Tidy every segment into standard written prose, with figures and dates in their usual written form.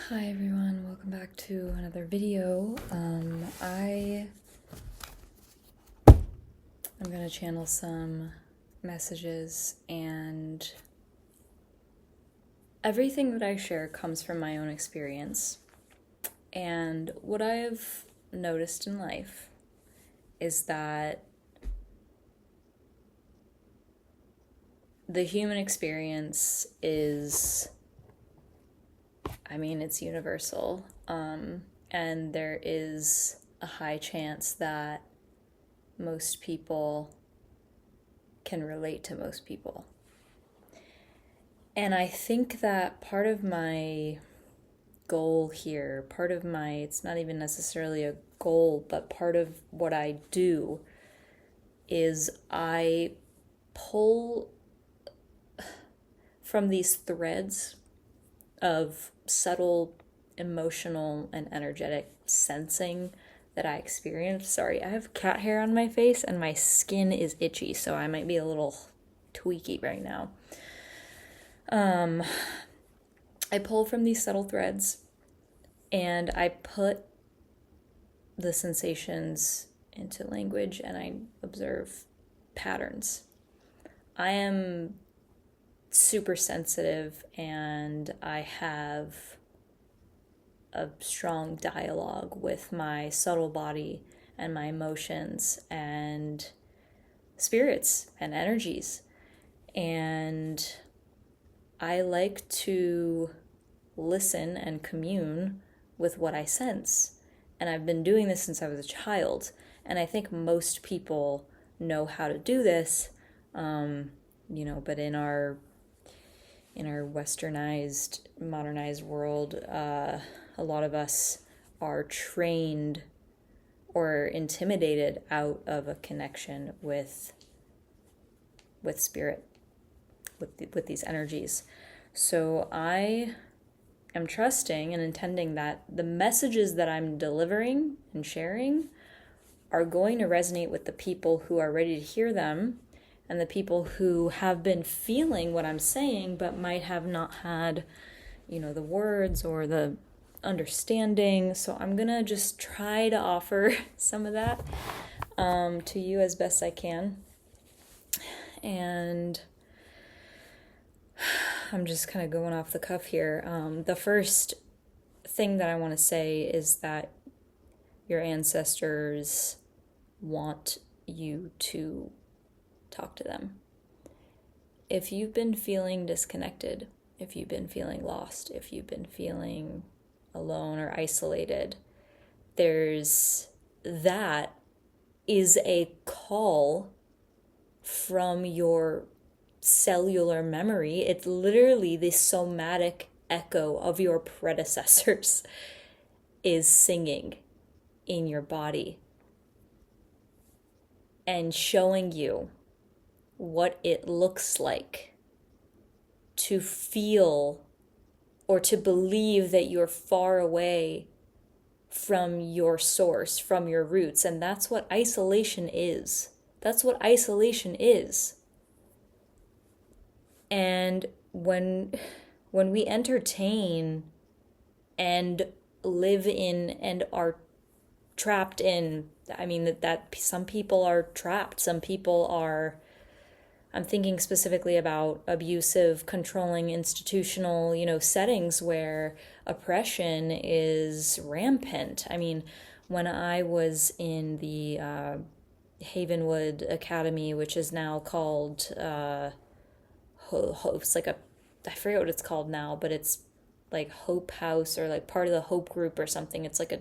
Hi everyone, welcome back to another video. I'm gonna channel some messages, and everything that I share comes from my own experience. And what I've noticed in life is that the human experience is, it's universal. And there is a high chance that most people can relate to most people. And I think that part of my goal here, it's not even necessarily a goal, but part of what I do is I pull from these threads of subtle emotional and energetic sensing that I experience. Sorry, I have cat hair on my face and my skin is itchy, so I might be a little tweaky right now. I pull from these subtle threads and I put the sensations into language and I observe patterns. I am super sensitive and I have a strong dialogue with my subtle body and my emotions and spirits and energies. And I like to listen and commune with what I sense. And I've been doing this since I was a child. And I think most people know how to do this, but in our westernized, modernized world, a lot of us are trained or intimidated out of a connection with spirit, with these energies. So I am trusting and intending that the messages that I'm delivering and sharing are going to resonate with the people who are ready to hear them, and the people who have been feeling what I'm saying but might have not had, the words or the understanding. So I'm gonna just try to offer some of that to you as best I can. And I'm just kind of going off the cuff here. The first thing that I want to say is that your ancestors want you to talk to them. If you've been feeling disconnected, if you've been feeling lost, if you've been feeling alone or isolated, that is a call from your cellular memory. It's literally the somatic echo of your predecessors is singing in your body and showing you what it looks like to feel or to believe that you're far away from your source, from your roots. And that's what isolation is. That's what isolation is. And when we entertain and live in and are trapped in, that some people are trapped, some people are, I'm thinking specifically about abusive, controlling, institutional, settings where oppression is rampant. When I was in the Havenwood Academy, which is now called, it's like I forget what it's called now, but it's like Hope House or like part of the Hope Group or something. It's like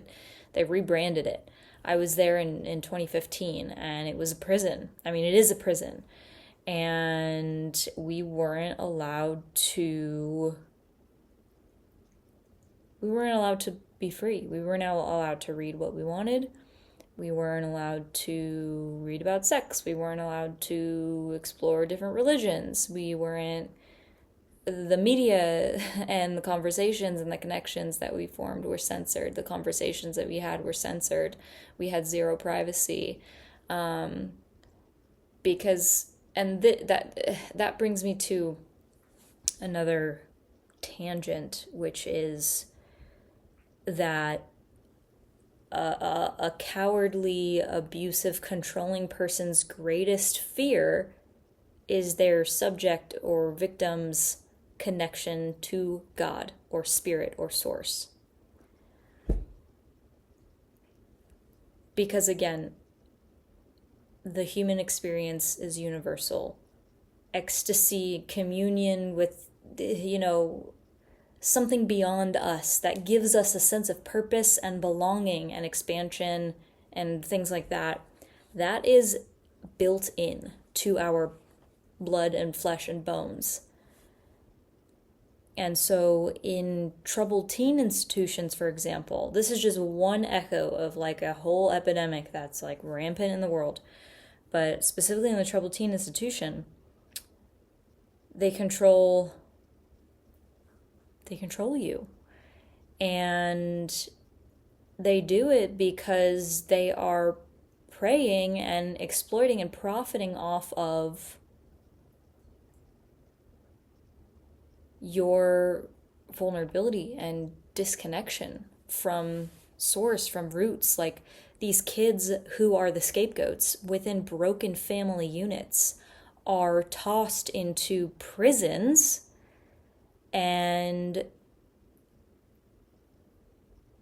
they rebranded it. I was there in 2015 and it was a prison. It is a prison. And we weren't allowed to be free. We weren't allowed to read what we wanted. We weren't allowed to read about sex. We weren't allowed to explore different religions. The media and the conversations and the connections that we formed were censored. The conversations that we had were censored. We had zero privacy. That brings me to another tangent, which is that a cowardly, abusive, controlling person's greatest fear is their subject or victim's connection to God or spirit or source. Because again, the human experience is universal. Ecstasy, communion with, something beyond us that gives us a sense of purpose and belonging and expansion and things like that, that is built in to our blood and flesh and bones. And so in troubled teen institutions, for example, this is just one echo of like a whole epidemic that's like rampant in the world. But specifically in the troubled teen institution, they control you. And they do it because they are preying and exploiting and profiting off of your vulnerability and disconnection from source, from roots. Like these kids who are the scapegoats within broken family units are tossed into prisons and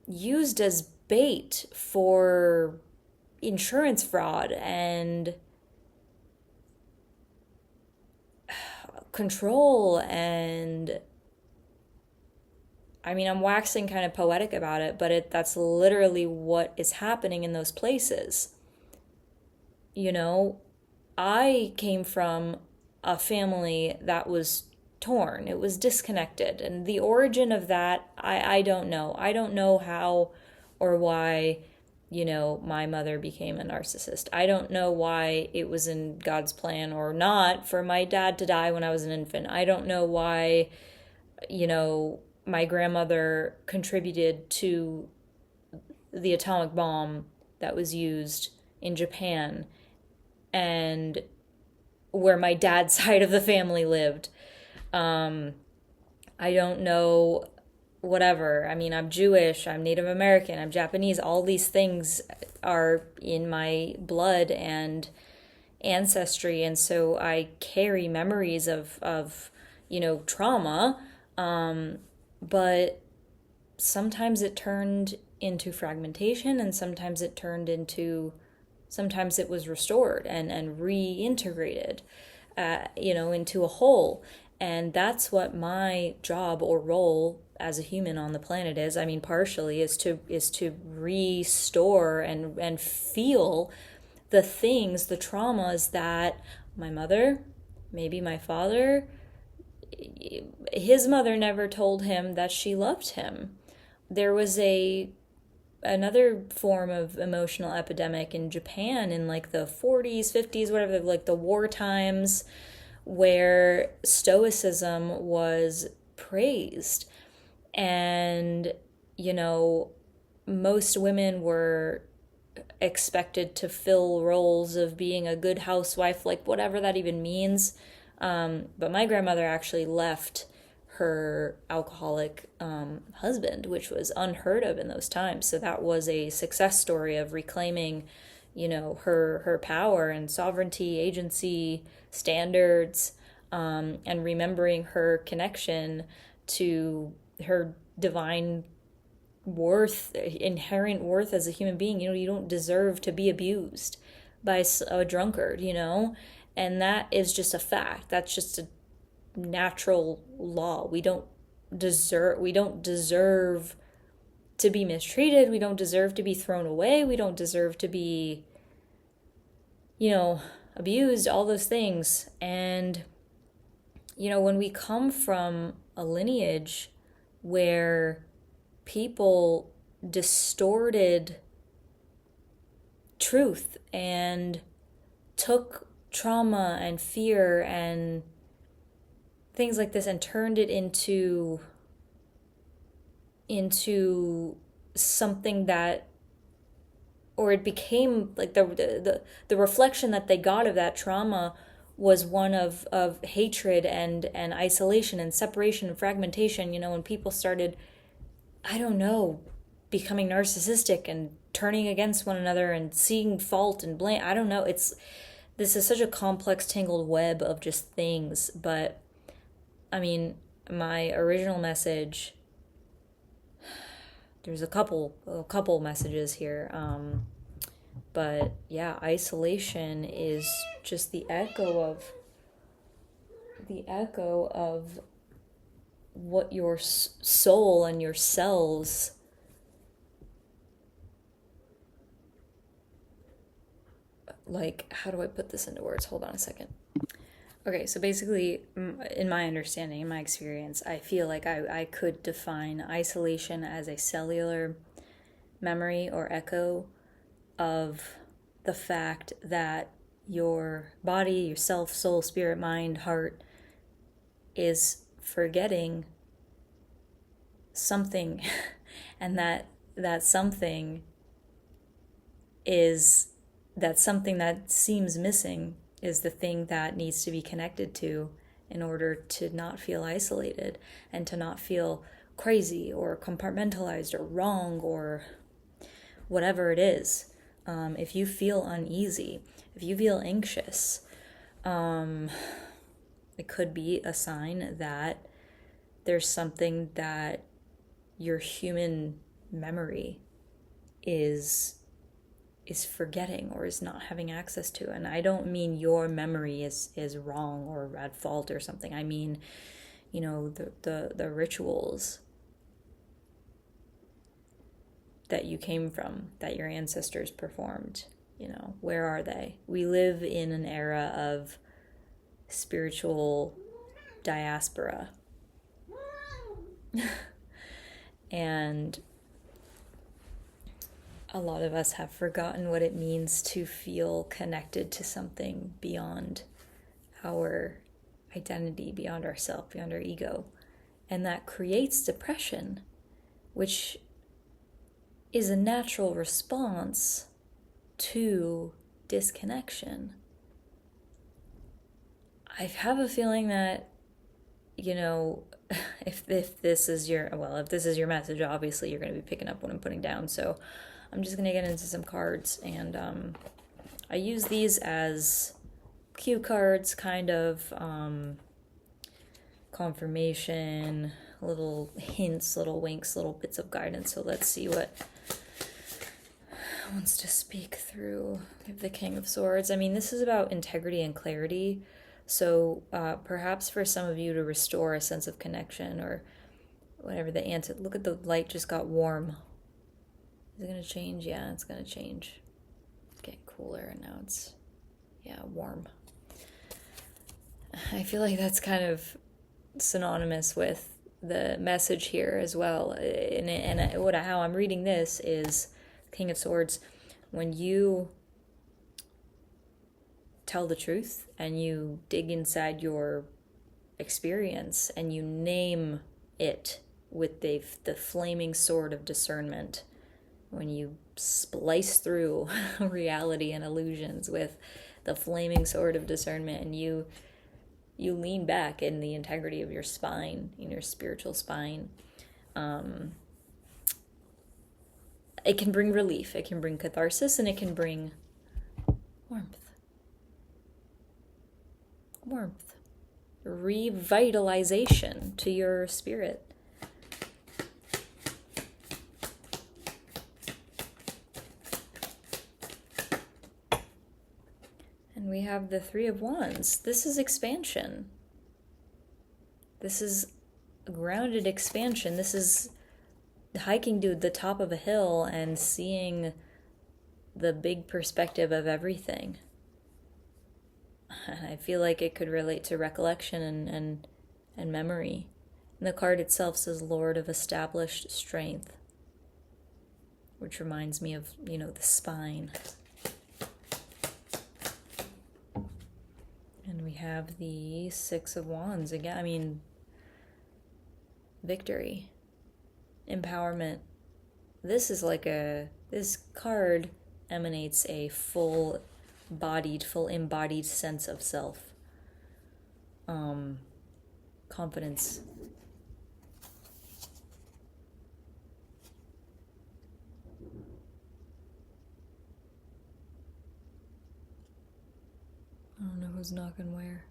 used as bait for insurance fraud and control. And I mean, I'm waxing kind of poetic about it, but that's literally what is happening in those places. I came from a family that was torn. It was disconnected. And the origin of that, I don't know. I don't know how or why, my mother became a narcissist. I don't know why it was in God's plan or not for my dad to die when I was an infant. I don't know why, my grandmother contributed to the atomic bomb that was used in Japan and where my dad's side of the family lived. I don't know, whatever. I mean, I'm Jewish, I'm Native American, I'm Japanese. All these things are in my blood and ancestry. And so I carry memories of trauma. But sometimes it turned into fragmentation and sometimes it was restored and reintegrated, into a whole. And that's what my job or role as a human on the planet is. I mean, partially is to restore and feel the things, the traumas that my mother, maybe my father, his mother never told him that she loved him. There was another form of emotional epidemic in Japan in like the 40s, 50s, whatever, like the war times, where stoicism was praised. And, most women were expected to fill roles of being a good housewife, like whatever that even means. But my grandmother actually left her alcoholic husband, which was unheard of in those times. So that was a success story of reclaiming, her power and sovereignty, agency, standards, and remembering her connection to her divine worth, inherent worth as a human being. You don't deserve to be abused by a drunkard, and that is just a fact. That's just a natural law. We don't deserve to be mistreated. We don't deserve to be thrown away. We don't deserve to be, abused, all those things. And, when we come from a lineage where people distorted truth and took trauma and fear and things like this and turned it into something that, or it became like the reflection that they got of that trauma was one of hatred and isolation and separation and fragmentation. When people started, I don't know, becoming narcissistic and turning against one another and seeing fault and blame. I don't know. This is such a complex, tangled web of just things. But I mean, my original message, there's a couple messages here. But yeah, isolation is just the echo of what your soul and your cells like. How do I put this into words? Hold on a second. Okay, so basically, in my understanding, in my experience, I feel like I could define isolation as a cellular memory or echo of the fact that your body, yourself, soul, spirit, mind, heart is forgetting something, and that something that seems missing is the thing that needs to be connected to in order to not feel isolated and to not feel crazy or compartmentalized or wrong or whatever it is. If you feel uneasy, if you feel anxious, it could be a sign that there's something that your human memory is forgetting or is not having access to. And I don't mean your memory is wrong or at fault or something. I mean, the rituals that you came from, that your ancestors performed, where are they? We live in an era of spiritual diaspora. And a lot of us have forgotten what it means to feel connected to something beyond our identity, beyond ourself, beyond our ego. And that creates depression, which is a natural response to disconnection. I have a feeling that, if this is your message, obviously you're going to be picking up what I'm putting down. So I'm just going to get into some cards, and I use these as cue cards, kind of confirmation, little hints, little winks, little bits of guidance. So let's see what wants to speak through. We have the King of Swords. I mean, this is about integrity and clarity. So perhaps for some of you to restore a sense of connection or whatever the answer. Look at the light just got warm. Is it going to change? Yeah, it's going to change. It's getting cooler and now it's, warm. I feel like that's kind of synonymous with the message here as well. And how I'm reading this is King of Swords. When you tell the truth and you dig inside your experience and you name it with the flaming sword of discernment, when you splice through reality and illusions with the flaming sword of discernment, and you lean back in the integrity of your spine, in your spiritual spine, it can bring relief, it can bring catharsis, and it can bring warmth, revitalization to your spirit. And we have the Three of Wands. This is expansion. This is grounded expansion. This is hiking to the top of a hill and seeing the big perspective of everything. I feel like it could relate to recollection and memory. And the card itself says Lord of Established Strength, which reminds me of, the spine. And we have the Six of Wands again. I mean, victory, empowerment. This card emanates a full embodied sense of self. Confidence. was knock on where?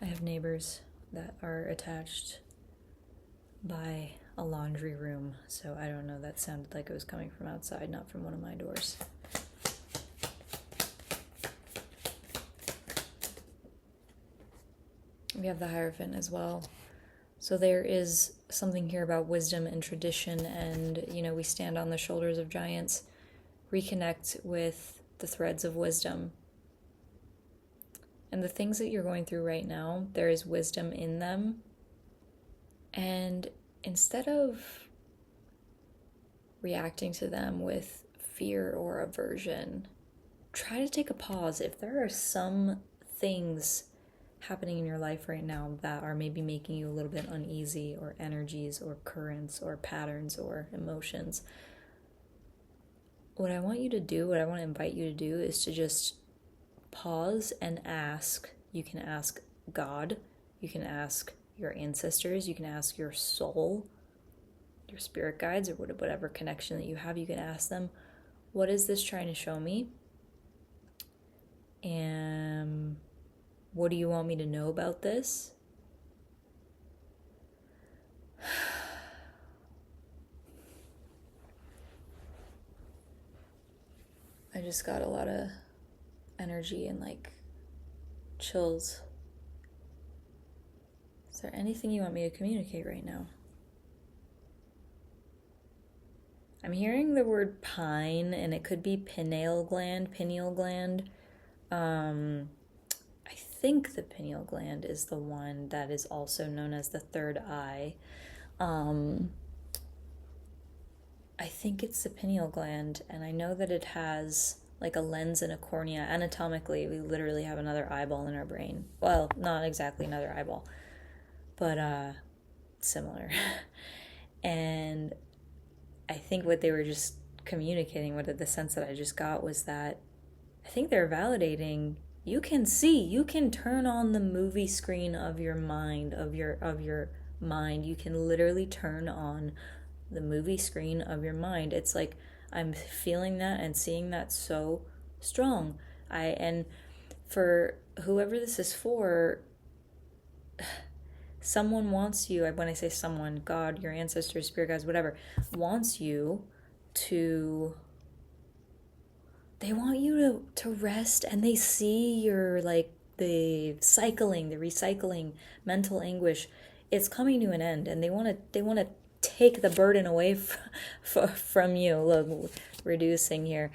I have neighbors that are attached by a laundry room, so I don't know, that sounded like it was coming from outside, not from one of my doors. We have the Hierophant as well. So there is something here about wisdom and tradition, and, we stand on the shoulders of giants. Reconnect with the threads of wisdom. And the things that you're going through right now, there is wisdom in them. And instead of reacting to them with fear or aversion, try to take a pause. If there are some things happening in your life right now that are maybe making you a little bit uneasy, or energies or currents or patterns or emotions, what I want to invite you to do is to just pause and ask. You can ask God, you can ask your ancestors, you can ask your soul, your spirit guides, or whatever connection that you have. You can ask them, what is this trying to show me? And what do you want me to know about this? I just got a lot of energy and chills. Is there anything you want me to communicate right now? I'm hearing the word pine, and it could be pineal gland. I think the pineal gland is the one that is also known as the third eye. I think it's the pineal gland, and I know that it has a lens and a cornea. Anatomically, we literally have another eyeball in our brain. Well, not exactly another eyeball, but similar. And I think what they were just communicating, the sense that I just got, was that I think they're validating you can turn on the movie screen of your mind, of your mind. You can literally turn on the movie screen of your mind. It's like I'm feeling that and seeing that so strong. And for whoever this is for, someone wants you, when I say someone, God, your ancestors, spirit guides, whatever, wants you to, they want you to rest, and they see your, the recycling, mental anguish. It's coming to an end, and they want to take the burden away from you. Look, reducing here.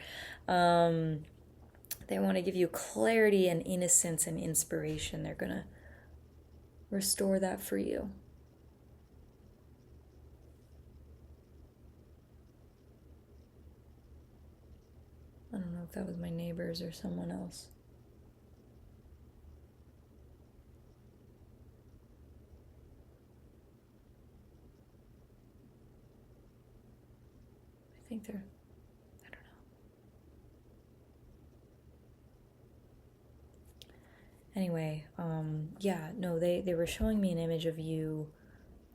They want to give you clarity and innocence and inspiration. They're going to restore that for you. I don't know if that was my neighbors or someone else. I think they're, I don't know. Anyway, they were showing me an image of you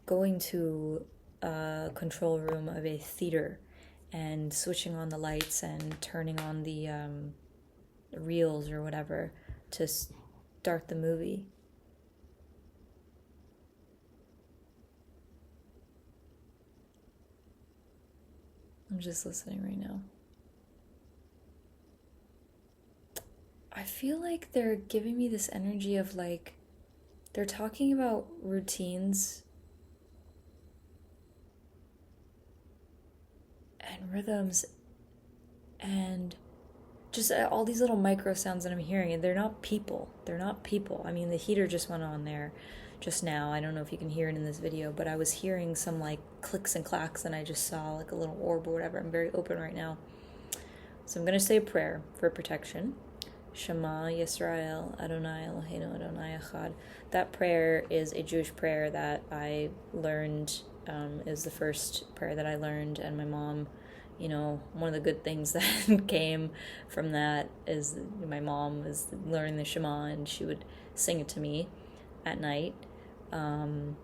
going to a control room of a theater and switching on the lights and turning on the reels or whatever to start the movie. I'm just listening right now. I feel like they're giving me this energy of they're talking about routines and rhythms and just all these little micro sounds that I'm hearing, and they're not people. I mean, the heater just went on there just now. I don't know if you can hear it in this video, but I was hearing some clicks and clacks, and I just saw a little orb or whatever. I'm very open right now. So I'm going to say a prayer for protection. Shema Yisrael Adonai Eloheinu Adonai Echad. That prayer is a Jewish prayer that I learned, is the first prayer that I learned, and my mom, one of the good things that came from that is my mom was learning the Shema, and she would sing it to me at night, and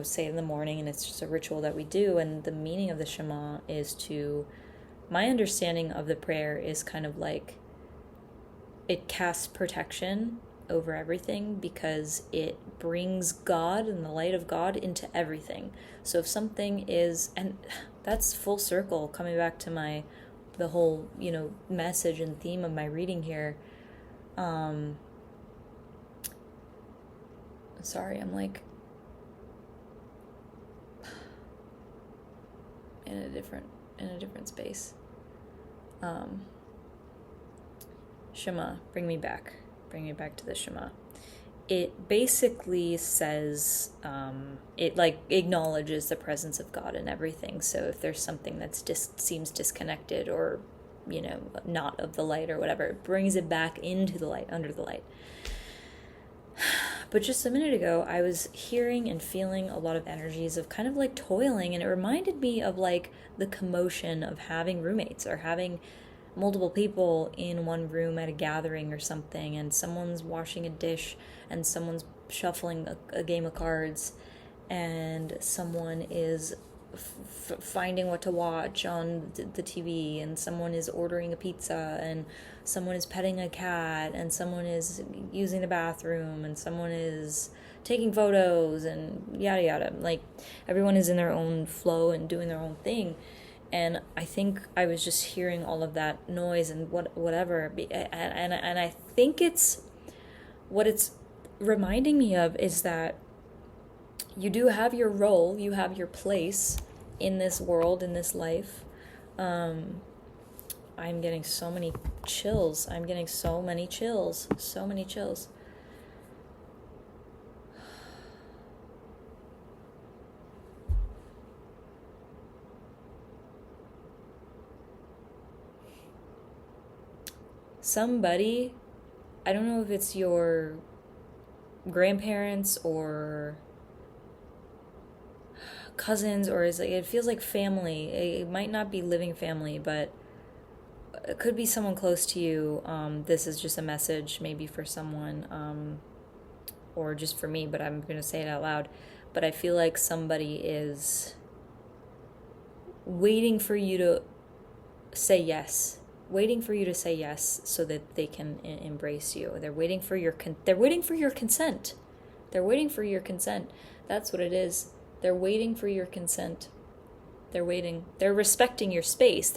say it in the morning, and it's just a ritual that we do. And the meaning of the Shema is my understanding of the prayer is kind of it casts protection over everything because it brings God and the light of God into everything. So if something is, and that's full circle coming back to the whole, message and theme of my reading here. Sorry, I'm like in a different space. Shema, bring me back to the Shema. It basically says, it like acknowledges the presence of God in everything. So if there's something that's seems disconnected or, not of the light or whatever, it brings it back into the light, under the light. But just a minute ago, I was hearing and feeling a lot of energies of kind of like toiling, and it reminded me of like the commotion of having roommates or having multiple people in one room at a gathering or something, and someone's washing a dish and someone's shuffling a game of cards, and someone is finding what to watch on the TV, and someone is ordering a pizza, and someone is petting a cat, and someone is using the bathroom, and someone is taking photos, and yada yada. Like, everyone is in their own flow and doing their own thing. And I think I was just hearing all of that noise and whatever, and I think it's what it's reminding me of is that you do have your role, you have your place in this world, in this life. I'm getting so many chills. So many chills. Somebody, I don't know if it's your grandparents or cousins, or it feels like family. It might not be living family, but it could be someone close to you. This is just a message maybe for someone, or just for me, but I'm going to say it out loud. But I feel like somebody is waiting for you to say yes. So that they can embrace you. They're waiting for your consent. They're waiting for your consent. That's what it is. They're waiting for your consent. They're waiting. They're respecting your space.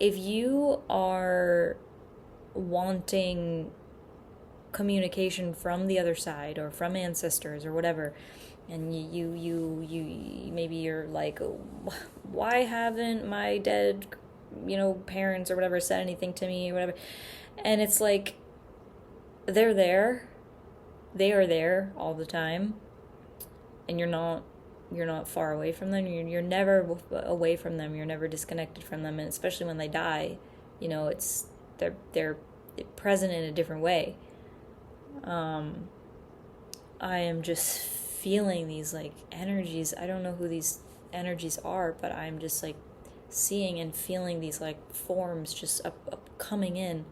If you are wanting communication from the other side or from ancestors or whatever, and you maybe you're like, why haven't my dead parents or whatever said anything to me or whatever, and it's like they are there all the time, and you're not far away from them. You're never away from them. You're never disconnected from them, and especially when they die, it's they're present in a different way. I am just feeling these like energies. I don't know who these energies are, but I'm just like seeing and feeling these like forms just up coming in.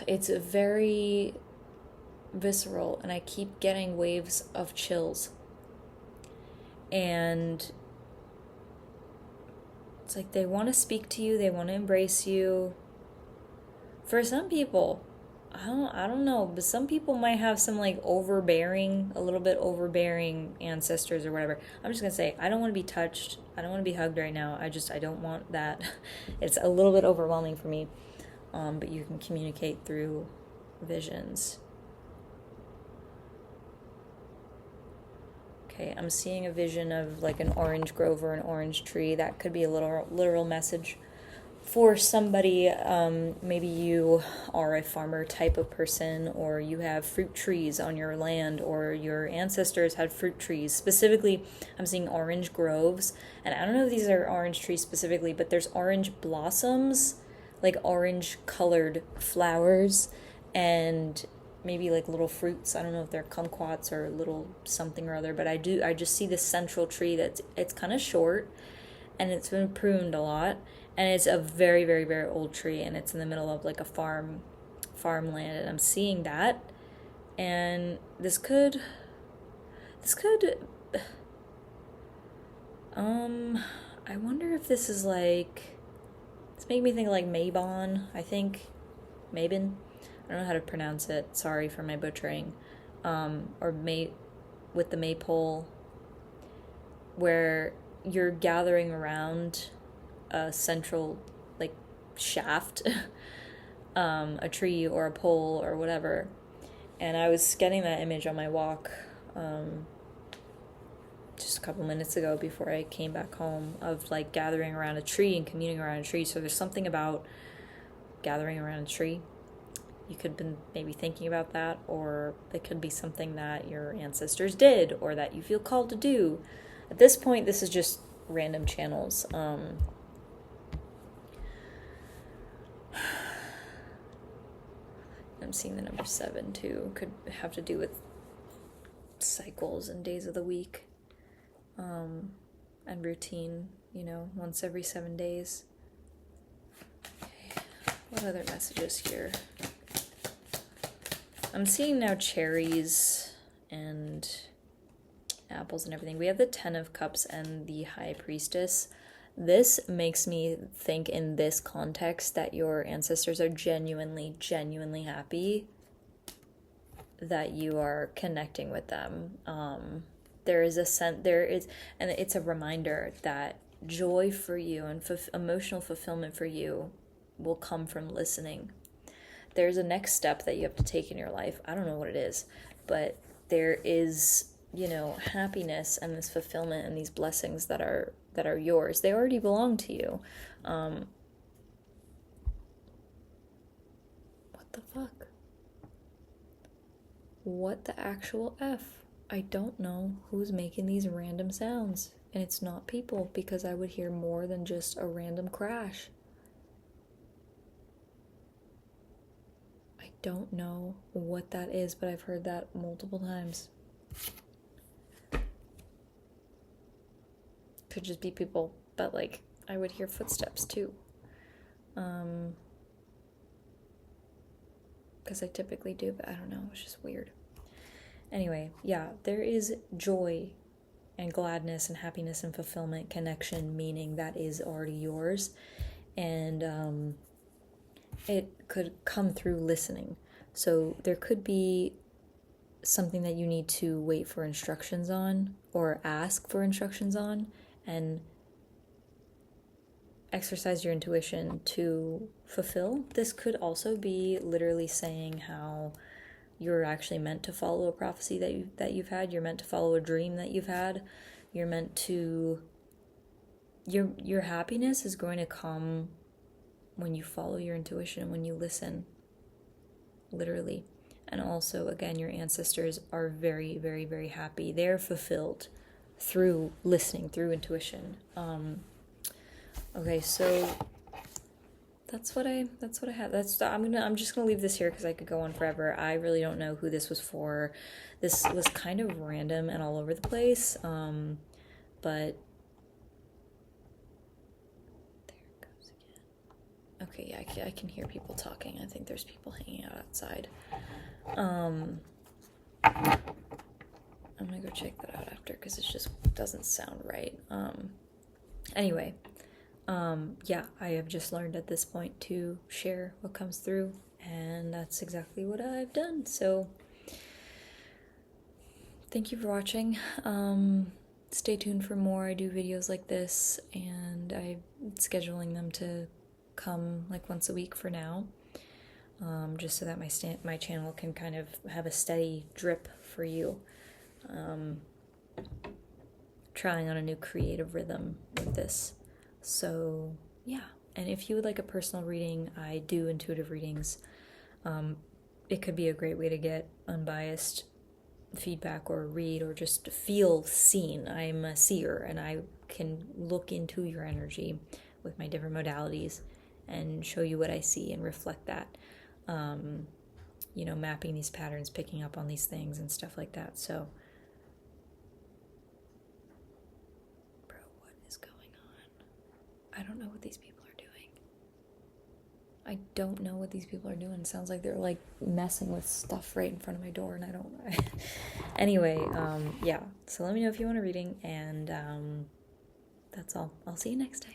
It's very visceral, and I keep getting waves of chills, and it's like they want to speak to you, they want to embrace you. For some people, I don't know, but some people might have some like a little bit overbearing ancestors or whatever. I'm just gonna say, I don't want to be touched. I don't want to be hugged right now. I don't want that. It's a little bit overwhelming for me. But you can communicate through visions. Okay, I'm seeing a vision of like an orange grove or an orange tree. That could be a literal message for somebody. Maybe you are a farmer type of person, or you have fruit trees on your land, or your ancestors had fruit trees. Specifically, I'm seeing orange groves, and I don't know if these are orange trees specifically, but there's orange blossoms, like orange colored flowers, and maybe like little fruits. I don't know if they're kumquats or little something or other, but I just see this central tree it's kind of short, and it's been pruned a lot, and it's a very, very, very old tree, and it's in the middle of like a farmland, and I'm seeing that, and this could I wonder if this is like, this making me think of like Mabon, I think. Mabon? I don't know how to pronounce it. Sorry for my butchering. Or with the maypole, where you're gathering around a central, like, shaft, a tree or a pole or whatever. And I was getting that image on my walk just a couple minutes ago before I came back home, of like gathering around a tree and communing around a tree. So there's something about gathering around a tree. You could have been maybe thinking about that, or it could be something that your ancestors did or that you feel called to do. At this point, this is just random channels. I'm seeing the number 7 too. Could have to do with cycles and days of the week. And routine, once every 7 days. Okay. What other messages here? I'm seeing now cherries and apples and everything. We have the 10 of Cups and the High Priestess. This makes me think in this context that your ancestors are genuinely, genuinely happy that you are connecting with them. And it's a reminder that joy for you and emotional fulfillment for you will come from listening. There's a next step that you have to take in your life. I don't know what it is, but there is, happiness and this fulfillment and these blessings that are yours. They already belong to you. What the fuck? What the actual F? I don't know who's making these random sounds. And it's not people, because I would hear more than just a random crash. I don't know what that is, but I've heard that multiple times. Could just be people, but like I would hear footsteps too. Because I typically do, but I don't know, it's just weird. Anyway, yeah, there is joy and gladness and happiness and fulfillment, connection, meaning that is already yours. And it could come through listening. So there could be something that you need to wait for instructions on, or ask for instructions on, and exercise your intuition to fulfill. This could also be literally saying how you're actually meant to follow a prophecy that you've had. You're meant to follow a dream that you've had. You're meant to... Your happiness is going to come when you follow your intuition, when you listen. Literally. And also, again, your ancestors are very, very, very happy. They're fulfilled through listening, through intuition. Okay, so that's what I have. I'm just gonna leave this here because I could go on forever. I really don't know who this was for. This was kind of random and all over the place. But there it goes again. Okay, yeah, I can hear people talking. I think there's people hanging out outside. I'm gonna go check that out after because it just doesn't sound right. Anyway. Yeah, I have just learned at this point to share what comes through, and that's exactly what I've done. So thank you for watching. Stay tuned for more. I do videos like this, and I'm scheduling them to come like once a week for now, just so that my channel can kind of have a steady drip for you. Trying on a new creative rhythm with this. So, yeah. And if you would like a personal reading, I do intuitive readings. It could be a great way to get unbiased feedback or read or just feel seen. I'm a seer, and I can look into your energy with my different modalities and show you what I see and reflect that. Mapping these patterns, picking up on these things and stuff like that. So, I don't know what these people are doing. I don't know what these people are doing. It sounds like they're like messing with stuff right in front of my door, and I don't Anyway, yeah. So let me know if you want a reading, and that's all. I'll see you next time.